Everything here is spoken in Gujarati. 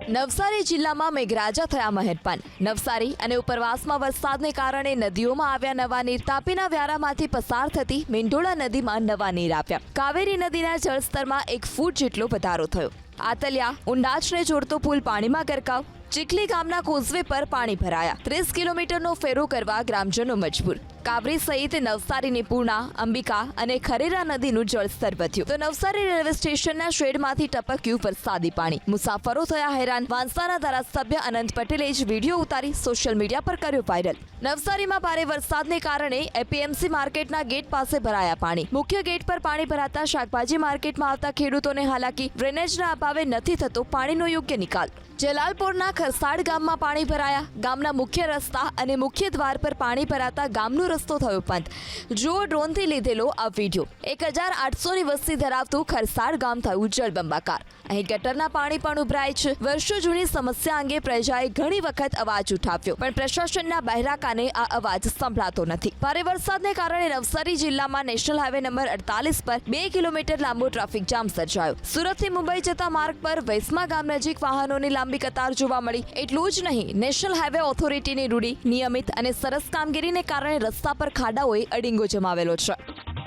નવસારી જિલ્લામાં મેઘરાજા થયા મહેરબાન। નવસારી અને ઉપરવાસમાં વરસાદને કારણે નદીઓમાં આવ્યા નવા નીર। તાપીના વ્યારામાંથી પસાર થતી મેંઢોળા નદીમાં નવા નીર આવ્યા। કાવેરી નદીના જળસ્તરમાં 1 ફૂટ જેટલો વધારો થયો। આતલિયા ઉંડાચને જોડતો પુલ પાણીમાં ગરકાવ। ચીખલી ગામના કોઝવે પર પાણી ભરાયા। 30 કિલોમીટરનો ફેરો કરવા ગ્રામજનો મજબૂર। કાવરી સહિત નવસારીની પૂર્ણા, અંબિકા અને ખરેરા નદીનું જળસ્તર વધ્યું તો નવસારી રેલવે સ્ટેશનના શેડમાંથી ટપક્યું વરસાદી પાણી। મુસાફરો થયા હેરાન। વાંસાના ધારાસભ્ય અનંત પટેલે જ વિડીયો ઉતારી સોશિયલ મીડિયા પર કર્યો વાયરલ। નવસારીમાં ભારે વરસાદને કારણે એપીએમસી માર્કેટના ગેટ પાસે ભરાયા પાણી। મુખ્ય ગેટ પર પાણી ભરાતા શાકભાજી માર્કેટમાં આવતા ખેડૂતોને હાલાકી। ડ્રેનેજના અભાવે નથી થતો પાણીનો યોગ્ય નિકાલ। જલાલપોરના ખરસાડ ગામમાં પાણી ભરાયા। ગામના મુખ્ય રસ્તા અને મુખ્ય દ્વાર પર પાણી ભરાતા ગામનો રસ્તો થયો બંધ। જુઓ ડ્રોનથી લીધેલો આ વિડીયો। 1800ની વસ્તી ધરાવતું ખરસાડ ગામ થયું જળબંબાકાર। અહીં ગટરના પાણી પણ ઉભરાય છે। વર્ષો જૂની સમસ્યા અંગે પ્રજાએ ઘણી વખત અવાજ ઉઠાવ્યો, પણ પ્રશાસનના બહેરા કાને આ અવાજ સંભળાતો નથી। ભારે વરસાદને કારણે નવસારી જિલ્લામાં નેશનલ હાઈવે નંબર 48 પર 2 કિલોમીટર લાંબો ટ્રાફિક જામ સર્જાયો। સુરતથી મુંબઈ જતા માર્ગ પર વૈસ્મા ગામ નજીક વાહનોની લાંબી કતાર જોવા મળી। એટલું જ નહીં, નેશનલ હાઈવે ઓથોરિટીની રૂઢી, નિયમિત અને સરસ કામગીરીને કારણે રસ્તા પર ખાડાઓએ અડીંગો જમાવેલો છે।